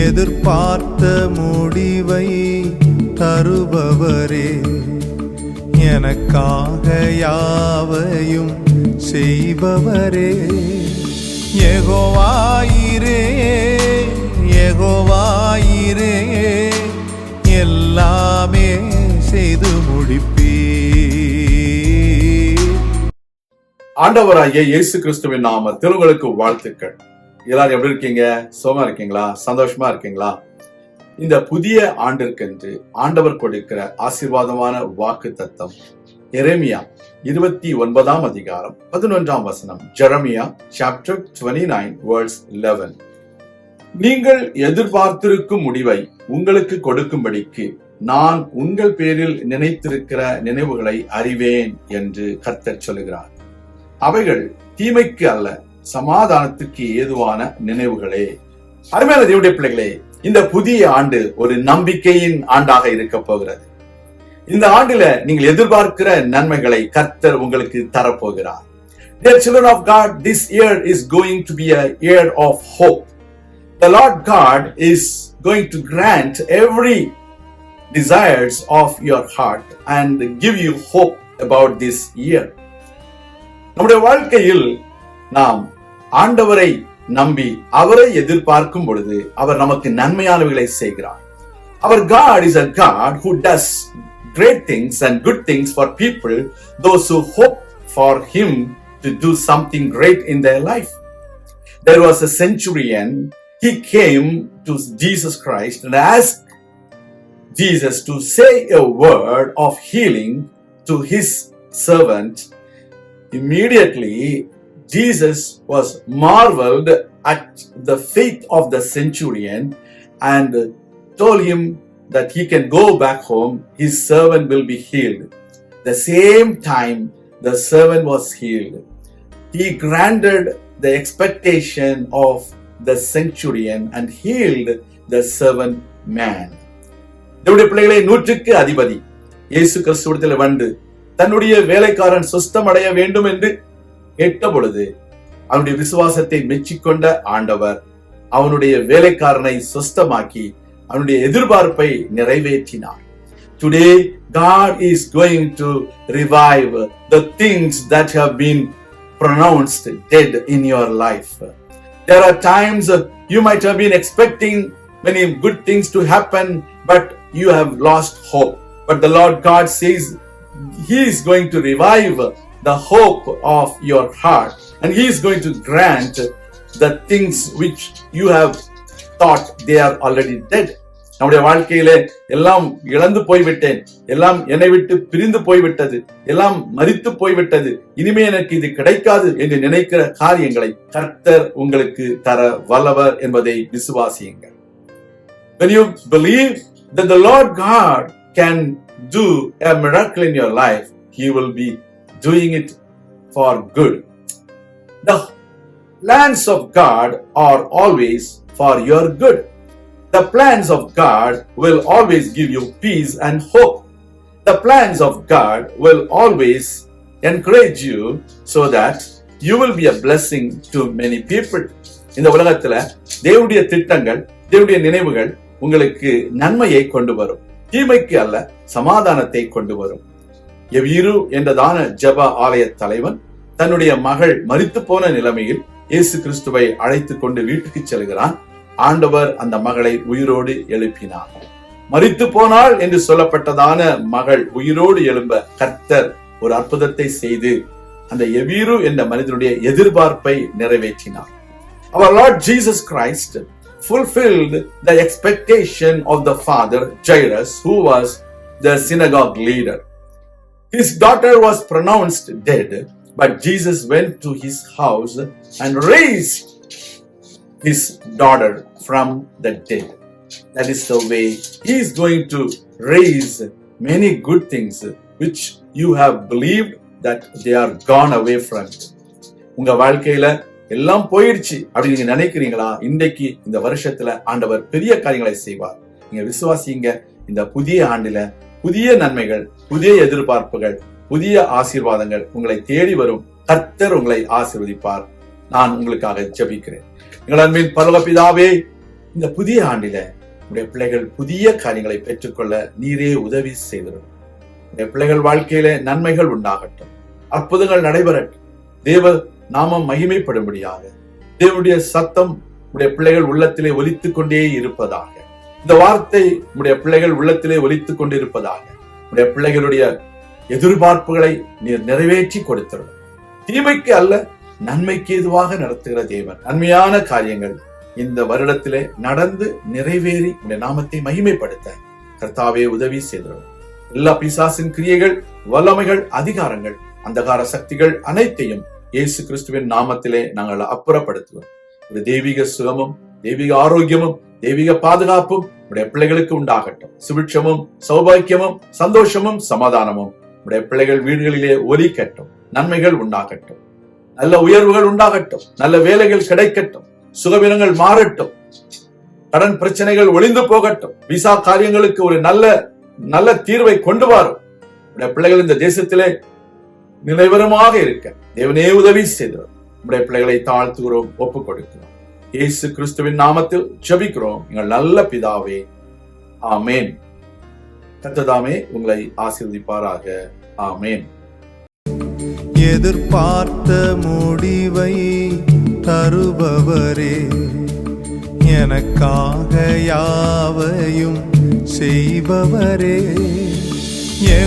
எதிர்பார்த்த முடிவை தருபவரே, எனக்காக யாவையும் செய்பவரே. யெகோவாயிரே யெகோவாயிரே, எல்லாமே செய்து முடிப்பீர். ஆண்டவராகிய இயேசு கிறிஸ்துவின் நாமத்தில் உங்களுக்கு வாழ்த்துக்கள். எல்லாரும் எப்படி இருக்கீங்க? சுகமா இருக்கீங்களா? சந்தோஷமா இருக்கீங்களா? இந்த புதிய ஆண்டிற்கென்று ஆண்டவர் கொடுக்கிற ஆசீர்வாதமான வாக்கு தத்தம் எரேமியா 29 அதிகாரம் 11 வசனம். Jeremiah chapter 29 verse 11. நீங்கள் எதிர்பார்த்திருக்கும் முடிவை உங்களுக்கு கொடுக்கும்படிக்கு நான் உங்கள் பேரில் நினைத்திருக்கிற நினைவுகளை அறிவேன் என்று கர்த்தர் சொல்லுகிறார். அவைகள் தீமைக்கு அல்ல, சமாதானத்துக்கு ஏதுவான நினைவுகளே. அருமையான தேவனுடைய பிள்ளைகளே, இந்த புதிய ஆண்டு ஒரு நம்பிக்கையின் ஆண்டாக இருக்க போகிறது. இந்த ஆண்டில நீங்கள் எதிர்பார்க்கிற நன்மைகளை கர்த்தர் உங்களுக்கு தரப்போகிறார். Dear children of God, this year is going to be a year of hope. The Lord God is going to grant every desires of your heart and give you hope about this year. நம்முடைய வாழ்க்கையில் நாம் ஆண்டவரை நம்பி அவரை எதிர்பார்க்கும் பொழுது அவர் நமக்கு நன்மையானவைகளை செய்கிறார். Our God is a God who does great things and good things for people, those who hope for Him to do something great in their life. There was a centurion. He came to Jesus Christ and asked Jesus to say a word of healing to his servant. Immediately, Jesus was marveled at the faith of the centurion and told him that he can go back home, his servant will be healed. The same time, the servant was healed. He granted the expectation of the centurion and healed the servant man. தேவனுடைய பிள்ளைகளை, 100க்கு அதிபதி இயேசு கிறிஸ்துவிடத்தில் வந்து தன்னுடைய வேலைக்காரன் சுஸ்தமடைய வேண்டும் என்று கேட்ட பொழுது அவனுடைய விசுவாசத்தை மெச்சிக்கொண்ட ஆண்டவர் அவனுடைய வேலைக்காரனை சுஸ்தமாக்கி அவனுடைய எதிர்பார்ப்பை நிறைவேற்றினார். Today God is going to revive the things that have been pronounced dead in your life. There are times you might have been expecting many good things to happen, but you have lost hope. But the Lord God says He is going to revive the hope of your heart, and He is going to grant the things which you have thought they are already dead. நம்முடைய வாழ்க்கையிலே எல்லாம் இழந்து போய்விட்டேன், எல்லாம் என்னை விட்டு பிரிந்து போய்விட்டது, எல்லாம் மரித்து போய்விட்டது, இனிமே எனக்கு இது கிடைக்காது என்று நினைக்கிற காரியங்களை கர்த்தர் உங்களுக்கு தர வல்லவர் என்பதை விசுவாசியுங்கள். When you believe that the Lord God can do a miracle in your life, He will be doing it for good. The plans of God are always for your good. The plans of God will always give you peace and hope. The plans of God will always encourage you so that you will be a blessing to many people. இந்த உலகத்துல தேவனுடைய திட்டங்கள், தேவனுடைய நினைவுகள் உங்களுக்கு நன்மையை கொண்டு வரும், தீமைக்கு அல்ல சமாதானத்தை கொண்டு வரும். எவீரு என்றதான ஜெப ஆலய தலைவன் தன்னுடைய மகள் மரித்து போன நிலைமையில் இயேசு கிறிஸ்துவை அழைத்து கொண்டு வீட்டுக்கு செல்கிறான். ஆண்டவர் அந்த மகளை உயிரோடு எழுப்பினார். மரித்து போனாள் என்று சொல்லப்பட்டதான மகள் உயிரோடு எழும்ப கர்த்தர் ஒரு அற்புதத்தை செய்து அந்த எவீரு என்ற மனிதனுடைய எதிர்பார்ப்பை நிறைவேற்றினார். Our Lord Jesus Christ fulfilled the expectation of the father Jairus, who was the synagogue leader. His daughter was pronounced dead, but Jesus went to his house and raised his daughter from the dead. That is the way He is going to raise many good things which you have believed that they are gone away from you. உங்க வாழ்க்கையில எல்லாம் போயிடுச்சு அப்படி நீங்க நினைக்கிறீங்களா? இன்றைக்கு இந்த வருஷத்துல ஆண்டவர் பெரிய காரியங்களை செய்வார். நீங்க விசுவாசிங்க. இந்த புதிய ஆண்டில புதிய நன்மைகள், புதிய எதிர்பார்ப்புகள், புதிய ஆசீர்வாதங்கள் உங்களை தேடி வரும். கர்த்தர் உங்களை ஆசீர்வதிப்பார். நான் உங்களுக்காக ஜெபிக்கிறேன். எங்கள் அன்பின் பரலோக பிதாவே, இந்த புதிய ஆண்டில உடைய பிள்ளைகள் புதிய காரியங்களை பெற்றுக்கொள்ள நீரே உதவி செய்திடும். உடைய பிள்ளைகள் வாழ்க்கையில நன்மைகள் உண்டாகட்டும், அற்புதங்கள் நடைபெறட்டும், தேவ நாமம் மகிமைப்படும்படியாக தேவனுடைய சத்தம் உடைய பிள்ளைகள் உள்ளத்திலே ஒலித்துக் கொண்டே இருப்பதாக. இந்த வார்த்தை உடைய பிள்ளைகள் உள்ளத்திலே ஒலித்துக் கொண்டிருப்பதாக. உடைய பிள்ளைகளுடைய எதிர்பார்ப்புகளை நீர் நிறைவேற்றி கொடுத்திடும். தீமைக்கு அல்ல, நன்மைக்கு எதுவாக நடத்துகிற தேவன். நன்மையான காரியங்கள் இந்த வருடத்திலே நடந்து நிறைவேறி உடைய நாமத்தை மகிமைப்படுத்த கர்த்தாவே உதவி செய்திடும். எல்லா பிசாசின் கிரியைகள், வல்லமைகள், அதிகாரங்கள், அந்தகார சக்திகள் அனைத்தையும் இயேசு கிறிஸ்துவின் நாமத்திலே நாங்கள் அப்புறப்படுத்துவோம். ஒரு தெய்வீக சுகமும், தெய்வீக ஆரோக்கியமும், தெய்வீக பாதுகாப்பும் உடைய பிள்ளைகளுக்கு உண்டாகட்டும். சுபிட்சமும், சௌபாக்கியமும், சந்தோஷமும், சமாதானமும் உடைய பிள்ளைகள் வீடுகளிலே ஒலிக்கட்டும். நன்மைகள் உண்டாகட்டும், நல்ல உயர்வுகள் உண்டாகட்டும், நல்ல வேலைகள் கிடைக்கட்டும், சுகவீனங்கள் மாறட்டும், கடன் பிரச்சனைகள் ஒளிந்து போகட்டும், விசா காரியங்களுக்கு ஒரு நல்ல தீர்வை கொண்டு வரும். உடைய பிள்ளைகள் இந்த தேசத்திலே நிலைவரமாக இருக்க தேவனே உதவி செய்தவர். உடைய பிள்ளைகளை தாழ்த்துகிறோம், ஒப்புக் கொடுக்கிறோம். இயேசு கிறிஸ்துவின் நாமத்தில் ஜெபிக்கிறோம் எங்கள் நல்ல பிதாவே, ஆமேன். கர்த்தர் உங்களை ஆசீர்வதிப்பாராக. ஆமேன். எதிர்பார்த்த முடிவை தருபவரே, எனக்காக யாவையும் செய்பவரே,